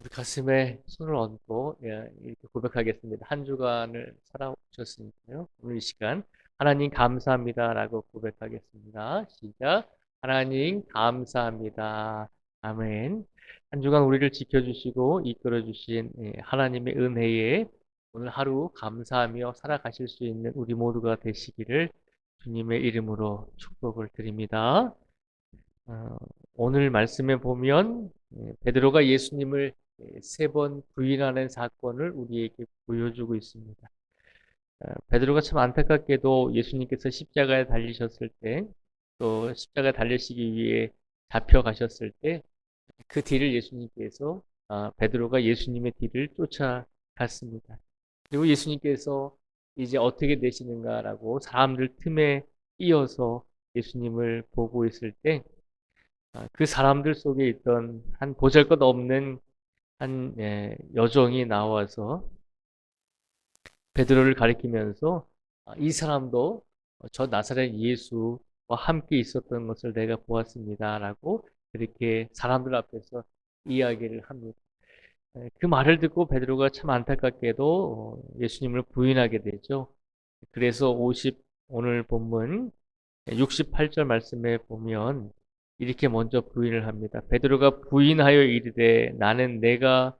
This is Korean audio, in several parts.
우리 가슴에 손을 얹고 이렇게 고백하겠습니다. 한 주간을 살아오셨으니까요. 오늘 이 시간 하나님 감사합니다라고 고백하겠습니다. 시작. 하나님 감사합니다. 아멘. 한 주간 우리를 지켜주시고 이끌어주신 하나님의 은혜에 오늘 하루 감사하며 살아가실 수 있는 우리 모두가 되시기를 주님의 이름으로 축복을 드립니다. 어, 오늘 말씀에 보면 베드로가 예수님을 세 번 부인하는 사건을 우리에게 보여주고 있습니다. 베드로가 참 안타깝게도 예수님께서 십자가에 달리셨을 때, 또 십자가에 달리시기 위해 잡혀가셨을 때, 그 뒤를 예수님께서 베드로가 예수님의 뒤를 쫓아갔습니다. 그리고 예수님께서 이제 어떻게 되시는가라고 사람들 틈에 끼어서 예수님을 보고 있을 때, 그 사람들 속에 있던 한 보잘것없는 한 여종이 나와서 베드로를 가리키면서 이 사람도 저 나사렛 예수와 함께 있었던 것을 내가 보았습니다라고 그렇게 사람들 앞에서 이야기를 합니다. 그 말을 듣고 베드로가 참 안타깝게도 예수님을 부인하게 되죠. 그래서 오늘 본문 68절 말씀에 보면 이렇게 먼저 부인을 합니다. 베드로가 부인하여 이르되 나는 내가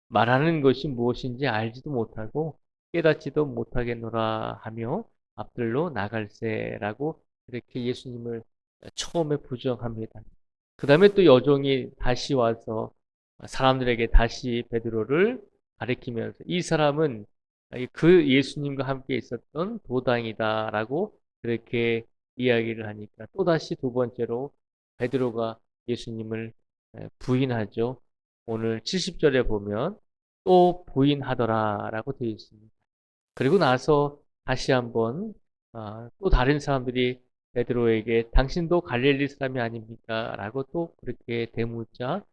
말하는 것이 무엇인지 알지도 못하고 깨닫지도 못하겠노라 하며 앞들로 나갈세라고 이렇게 예수님을 처음에 부정합니다. 그 다음에 또 여종이 다시 와서 사람들에게 다시 베드로를 가리키면서 이 사람은 그 예수님과 함께 있었던 도당이다라고 그렇게 이야기를 하니까 또다시 두 번째로 베드로가 예수님을 부인하죠. 오늘 70절에 보면 또 부인하더라라고 되어 있습니다. 그리고 나서 다시 한번 또 다른 사람들이 베드로에게 당신도 갈릴리 사람이 아닙니까? 라고 또 그렇게 대묻자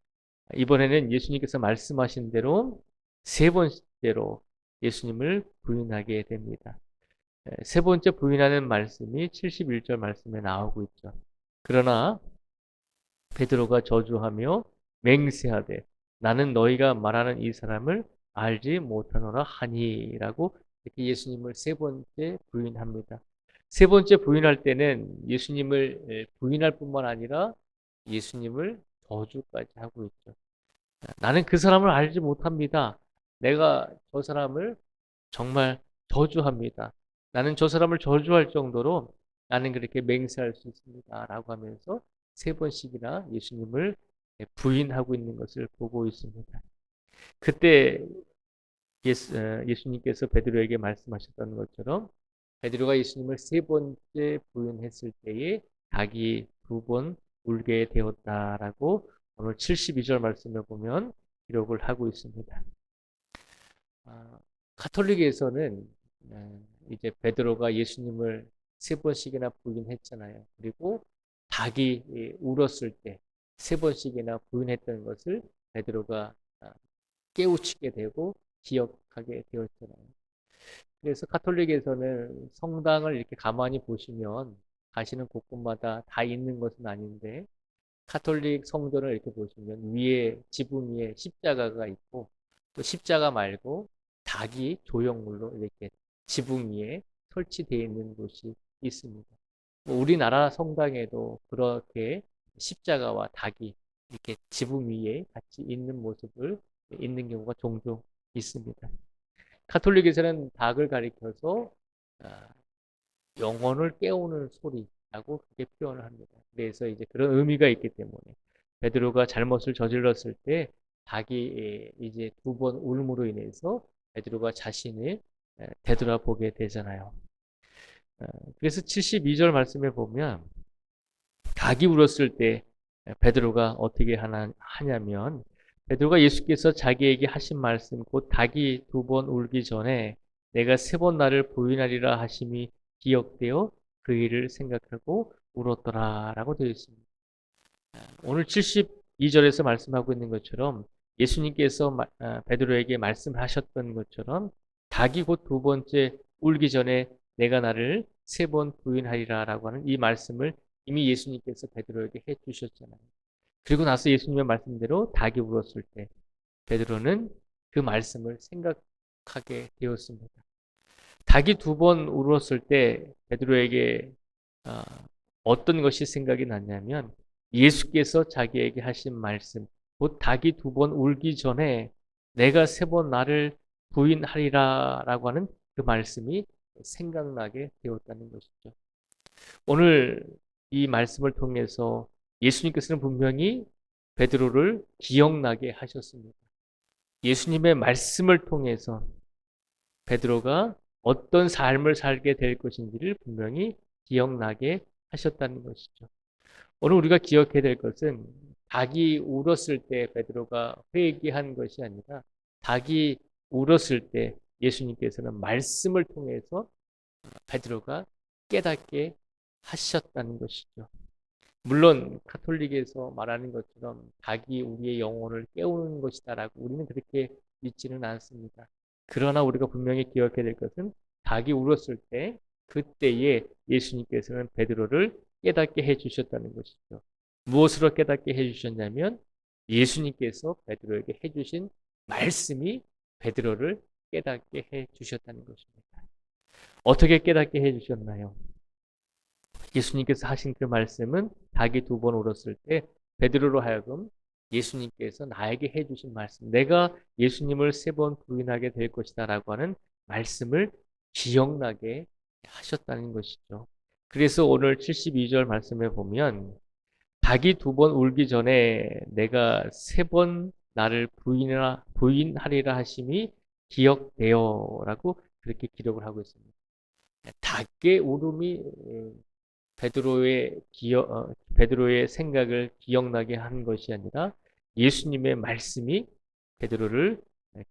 이번에는 예수님께서 말씀하신 대로 세 번째로 예수님을 부인하게 됩니다. 세 번째 부인하는 말씀이 71절 말씀에 나오고 있죠. 그러나 베드로가 저주하며 맹세하되 나는 너희가 말하는 이 사람을 알지 못하노라 하니라고 이렇게 예수님을 세 번째 부인합니다. 세 번째 부인할 때는 예수님을 부인할 뿐만 아니라 예수님을 저주까지 하고 있죠. 나는 그 사람을 알지 못합니다. 내가 저 사람을 정말 저주합니다. 나는 저 사람을 저주할 정도로 나는 그렇게 맹세할 수 있습니다. 라고 하면서 세 번씩이나 예수님을 부인하고 있는 것을 보고 있습니다. 그때 예수님께서 베드로에게 말씀하셨던 것처럼 베드로가 예수님을 세 번째 부인했을 때에 닭이 두 번 울게 되었다라고 오늘 72절 말씀을 보면 기록을 하고 있습니다. 가톨릭에서는 이제 베드로가 예수님을 세 번씩이나 부인했잖아요. 그리고 닭이 울었을 때 세 번씩이나 부인했던 것을 베드로가 깨우치게 되고 기억하게 되었잖아요. 그래서 가톨릭에서는 성당을 이렇게 가만히 보시면 가시는 곳곳마다 다 있는 것은 아닌데 가톨릭 성전을 이렇게 보시면 위에 지붕 위에 십자가가 있고 또 십자가 말고 닭이 조형물로 이렇게 지붕 위에 설치되어 있는 곳이 있습니다. 우리나라 성당에도 그렇게 십자가와 닭이 이렇게 지붕 위에 같이 있는 모습을 있는 경우가 종종 있습니다. 가톨릭에서는 닭을 가리켜서 아, 영혼을 깨우는 소리라고 그렇게 표현을 합니다. 그래서 이제 그런 의미가 있기 때문에 베드로가 잘못을 저질렀을 때 닭이 이제 두 번 울음으로 인해서 베드로가 자신을 되돌아보게 되잖아요. 그래서 72절 말씀에 보면 닭이 울었을 때 베드로가 어떻게 하냐면 베드로가 예수께서 자기에게 하신 말씀 곧 닭이 두 번 울기 전에 내가 세 번 나를 부인하리라 하심이 기억되어 그 일을 생각하고 울었더라라고 되어 있습니다. 오늘 72절에서 말씀하고 있는 것처럼 예수님께서 베드로에게 말씀하셨던 것처럼 닭이 곧 두 번째 울기 전에 내가 나를 세 번 부인하리라라고 하는 이 말씀을 이미 예수님께서 베드로에게 해 주셨잖아요. 그리고 나서 예수님의 말씀대로 닭이 울었을 때 베드로는 그 말씀을 생각하게 되었습니다. 닭이 2번 울었을 때 베드로에게 아, 어떤 것이 생각이 났냐면 예수께서 자기에게 하신 말씀, 곧 닭이 2번 울기 전에 내가 3번 나를 부인하리라 라고 하는 그 말씀이 생각나게 되었다는 것이죠. 오늘 이 말씀을 통해서 예수님께서는 분명히 베드로를 기억나게 하셨습니다. 예수님의 말씀을 통해서 베드로가 어떤 삶을 살게 될 것인지를 분명히 기억나게 하셨다는 것이죠. 오늘 우리가 기억해야 될 것은 닭이 울었을 때 베드로가 회개한 것이 아니라 닭이 울었을 때 예수님께서는 말씀을 통해서 베드로가 깨닫게 하셨다는 것이죠. 물론 가톨릭에서 말하는 것처럼 닭이 우리의 영혼을 깨우는 것이다라고 우리는 그렇게 믿지는 않습니다. 그러나 우리가 분명히 기억해야 될 것은 닭이 울었을 때 그때에 예수님께서는 베드로를 깨닫게 해주셨다는 것이죠. 무엇으로 깨닫게 해주셨냐면 예수님께서 베드로에게 해주신 말씀이 베드로를 깨닫게 해주셨다는 것입니다. 어떻게 깨닫게 해주셨나요? 예수님께서 하신 그 말씀은 닭이 2번 울었을 때 베드로로 하여금 예수님께서 나에게 해주신 말씀, 내가 예수님을 3번 부인하게 될 것이다 라고 하는 말씀을 기억나게 하셨다는 것이죠. 그래서 오늘 72절 말씀에 보면 닭이 2번 울기 전에 내가 3번 나를 부인하리라 하심이 기억되어 라고 그렇게 기록을 하고 있습니다. 닭의 울음이 베드로의 생각을 기억나게 한 것이 아니라 예수님의 말씀이 베드로를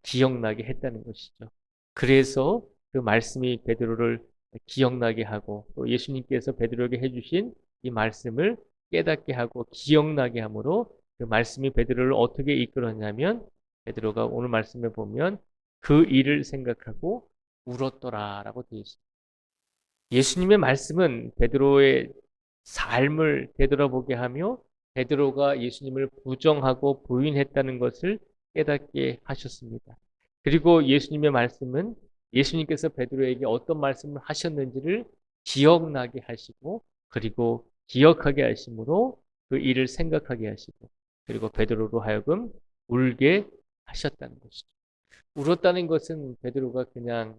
기억나게 했다는 것이죠. 그래서 그 말씀이 베드로를 기억나게 하고 또 예수님께서 베드로에게 해주신 이 말씀을 깨닫게 하고 기억나게 함으로 그 말씀이 베드로를 어떻게 이끌었냐면 베드로가 오늘 말씀에 보면 그 일을 생각하고 울었더라라고 되어 있습니다. 예수님의 말씀은 베드로의 삶을 되돌아보게 하며 베드로가 예수님을 부정하고 부인했다는 것을 깨닫게 하셨습니다. 그리고 예수님의 말씀은 예수님께서 베드로에게 어떤 말씀을 하셨는지를 기억나게 하시고 그리고 기억하게 하심으로 그 일을 생각하게 하시고 그리고 베드로로 하여금 울게 하셨다는 것이죠. 울었다는 것은 베드로가 그냥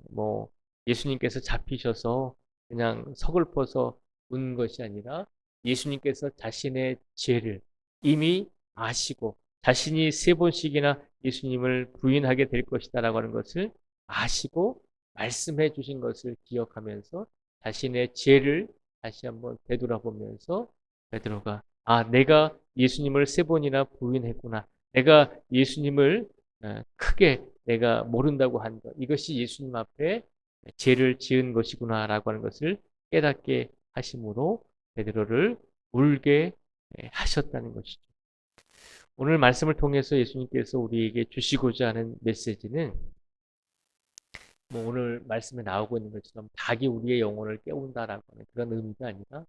예수님께서 잡히셔서 그냥 서글퍼서 운 것이 아니라 예수님께서 자신의 죄를 이미 아시고 자신이 3번씩이나 예수님을 부인하게 될 것이다라고 하는 것을 아시고 말씀해 주신 것을 기억하면서 자신의 죄를 다시 한번 되돌아보면서 베드로가 내가 예수님을 3번이나 부인했구나. 내가 예수님을 크게 내가 모른다고 한 것. 이것이 예수님 앞에 죄를 지은 것이구나라고 하는 것을 깨닫게 하심으로 베드로를 울게 하셨다는 것이죠. 오늘 말씀을 통해서 예수님께서 우리에게 주시고자 하는 메시지는 오늘 말씀에 나오고 있는 것처럼 닭이 우리의 영혼을 깨운다라고 하는 그런 의미가 아니라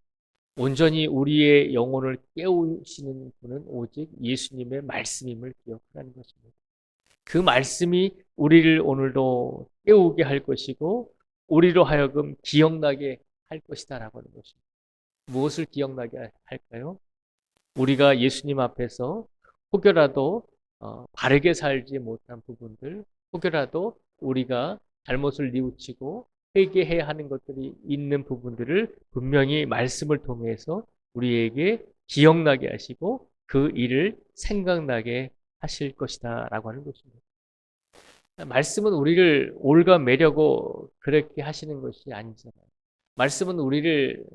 온전히 우리의 영혼을 깨우시는 분은 오직 예수님의 말씀임을 기억하는 것입니다. 그 말씀이 우리를 오늘도 깨우게 할 것이고 우리로 하여금 기억나게 할 것이다라고 하는 것입니다. 무엇을 기억나게 할까요? 우리가 예수님 앞에서 혹여라도 바르게 살지 못한 부분들, 혹여라도 우리가 잘못을 뉘우치고 회개해야 하는 것들이 있는 부분들을 분명히 말씀을 통해서 우리에게 기억나게 하시고 그 일을 생각나게 하실 것이다 라고 하는 것입니다. 말씀은 우리를 올가매려고 그렇게 하시는 것이 아니잖아요. 말씀은 우리를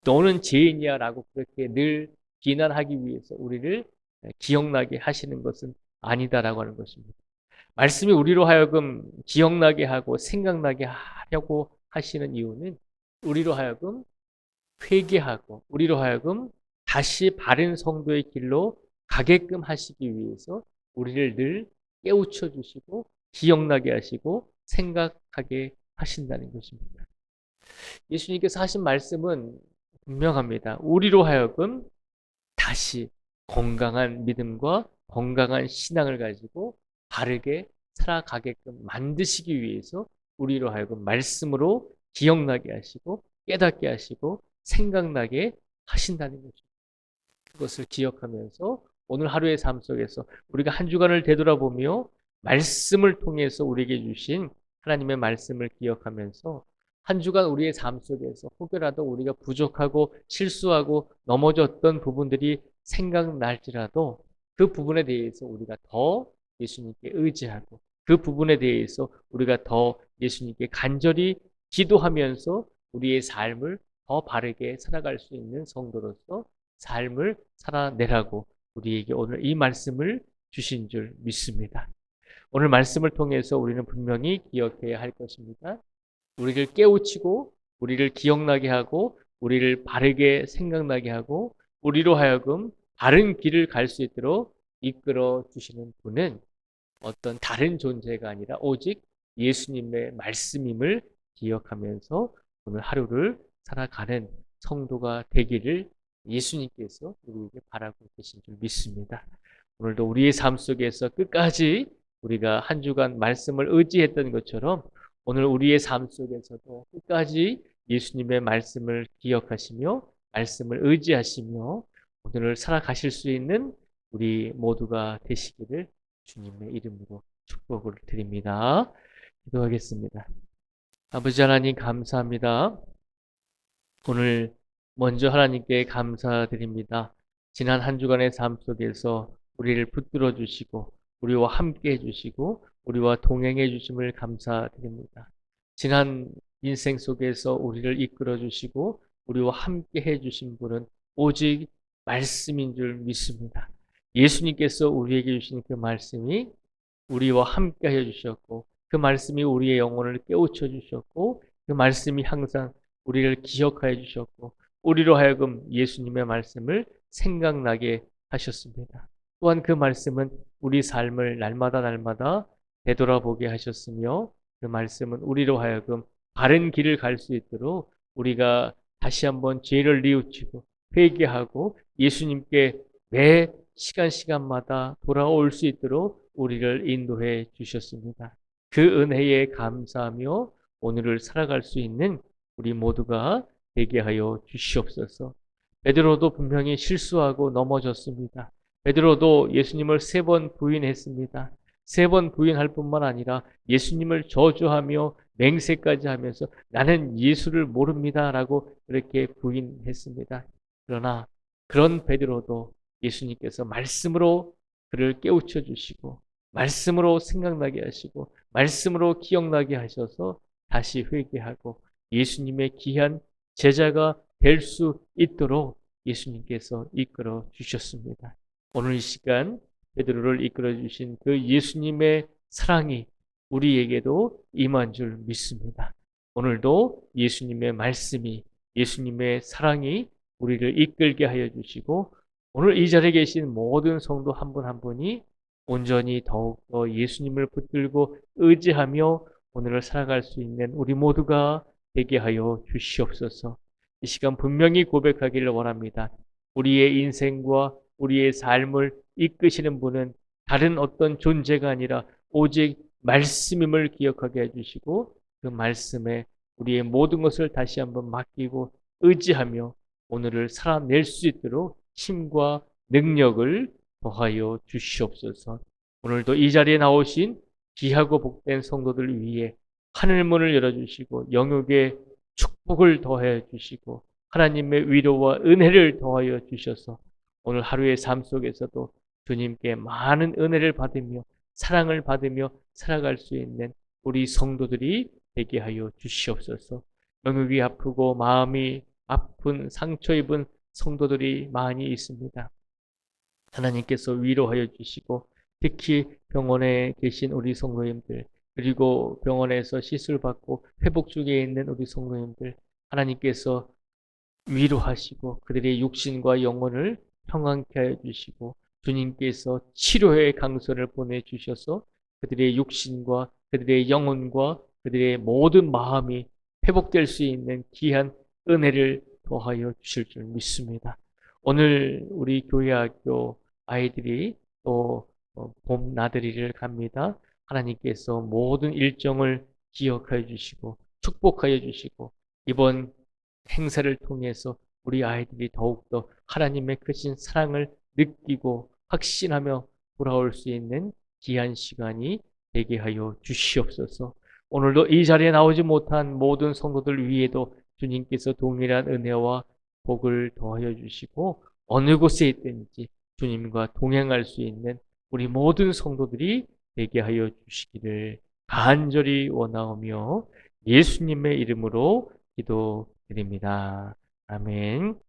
너는 죄인이야 라고 그렇게 늘 비난하기 위해서 우리를 기억나게 하시는 것은 아니다라고 하는 것입니다. 말씀이 우리로 하여금 기억나게 하고 생각나게 하려고 하시는 이유는 우리로 하여금 회개하고 우리로 하여금 다시 바른 성도의 길로 가게끔 하시기 위해서 우리를 늘 깨우쳐 주시고 기억나게 하시고 생각하게 하신다는 것입니다. 예수님께서 하신 말씀은 분명합니다. 우리로 하여금 다시 건강한 믿음과 건강한 신앙을 가지고 바르게 살아가게끔 만드시기 위해서 우리로 하여금 말씀으로 기억나게 하시고 깨닫게 하시고 생각나게 하신다는 거죠. 그것을 기억하면서 오늘 하루의 삶 속에서 우리가 한 주간을 되돌아보며 말씀을 통해서 우리에게 주신 하나님의 말씀을 기억하면서 한 주간 우리의 삶 속에서 혹여라도 우리가 부족하고 실수하고 넘어졌던 부분들이 생각날지라도 그 부분에 대해서 우리가 더 예수님께 의지하고 그 부분에 대해서 우리가 더 예수님께 간절히 기도하면서 우리의 삶을 더 바르게 살아갈 수 있는 성도로서 삶을 살아내라고 우리에게 오늘 이 말씀을 주신 줄 믿습니다. 오늘 말씀을 통해서 우리는 분명히 기억해야 할 것입니다. 우리를 깨우치고 우리를 기억나게 하고 우리를 바르게 생각나게 하고 우리로 하여금 바른 길을 갈 수 있도록 이끌어 주시는 분은 어떤 다른 존재가 아니라 오직 예수님의 말씀임을 기억하면서 오늘 하루를 살아가는 성도가 되기를 예수님께서 우리에게 바라고 계신 줄 믿습니다. 오늘도 우리의 삶 속에서 끝까지 우리가 한 주간 말씀을 의지했던 것처럼 오늘 우리의 삶 속에서도 끝까지 예수님의 말씀을 기억하시며 말씀을 의지하시며 오늘을 살아가실 수 있는 우리 모두가 되시기를 주님의 이름으로 축복을 드립니다. 기도하겠습니다. 아버지 하나님 감사합니다. 오늘 먼저 하나님께 감사드립니다. 지난 한 주간의 삶 속에서 우리를 붙들어 주시고 우리와 함께 해주시고 우리와 동행해 주심을 감사드립니다. 지난 인생 속에서 우리를 이끌어 주시고 우리와 함께 해주신 분은 오직 말씀인 줄 믿습니다. 예수님께서 우리에게 주신 그 말씀이 우리와 함께 해주셨고 그 말씀이 우리의 영혼을 깨우쳐 주셨고 그 말씀이 항상 우리를 기억하여 주셨고 우리로 하여금 예수님의 말씀을 생각나게 하셨습니다. 또한 그 말씀은 우리 삶을 날마다 되돌아보게 하셨으며 그 말씀은 우리로 하여금 바른 길을 갈 수 있도록 우리가 다시 한번 죄를 뉘우치고 회개하고 예수님께 매 시간마다 돌아올 수 있도록 우리를 인도해 주셨습니다. 그 은혜에 감사하며 오늘을 살아갈 수 있는 우리 모두가 되게 하여 주시옵소서. 베드로도 분명히 실수하고 넘어졌습니다. 베드로도 예수님을 3번 부인했습니다. 3번 부인할 뿐만 아니라 예수님을 저주하며 맹세까지 하면서 나는 예수를 모릅니다라고 그렇게 부인했습니다. 그러나 그런 베드로도 예수님께서 말씀으로 그를 깨우쳐 주시고 말씀으로 생각나게 하시고 말씀으로 기억나게 하셔서 다시 회개하고 예수님의 귀한 제자가 될 수 있도록 예수님께서 이끌어 주셨습니다. 오늘 이 시간 베드로를 이끌어 주신 그 예수님의 사랑이 우리에게도 임한 줄 믿습니다. 오늘도 예수님의 말씀이 예수님의 사랑이 우리를 이끌게 하여 주시고 오늘 이 자리에 계신 모든 성도 한 분 한 분이 온전히 더욱더 예수님을 붙들고 의지하며 오늘을 살아갈 수 있는 우리 모두가 되게 하여 주시옵소서. 이 시간 분명히 고백하기를 원합니다. 우리의 인생과 우리의 삶을 이끄시는 분은 다른 어떤 존재가 아니라 오직 말씀임을 기억하게 해주시고 그 말씀에 우리의 모든 것을 다시 한번 맡기고 의지하며 오늘을 살아낼 수 있도록 힘과 능력을 더하여 주시옵소서. 오늘도 이 자리에 나오신 귀하고 복된 성도들 위해 하늘문을 열어주시고 영역의 축복을 더해 주시고 하나님의 위로와 은혜를 더하여 주셔서 오늘 하루의 삶 속에서도 주님께 많은 은혜를 받으며 사랑을 받으며 살아갈 수 있는 우리 성도들이 되게 하여 주시옵소서. 영역이 아프고 마음이 아픈 상처 입은 성도들이 많이 있습니다. 하나님께서 위로하여 주시고 특히 병원에 계신 우리 성도님들 그리고 병원에서 시술받고 회복 중에 있는 우리 성도님들 하나님께서 위로하시고 그들의 육신과 영혼을 평안케 하여 주시고 주님께서 치료의 강선을 보내주셔서 그들의 육신과 그들의 영혼과 그들의 모든 마음이 회복될 수 있는 귀한 은혜를 더하여 주실 줄 믿습니다. 오늘 우리 교회 학교 아이들이 또 봄 나들이를 갑니다. 하나님께서 모든 일정을 기억하여 주시고 축복하여 주시고 이번 행사를 통해서 우리 아이들이 더욱더 하나님의 크신 사랑을 느끼고 확신하며 돌아올 수 있는 귀한 시간이 되게 하여 주시옵소서. 오늘도 이 자리에 나오지 못한 모든 성도들 위에도 주님께서 동일한 은혜와 복을 더하여 주시고 어느 곳에 있든지 주님과 동행할 수 있는 우리 모든 성도들이 되게 하여 주시기를 간절히 원하오며 예수님의 이름으로 기도드립니다. 아멘.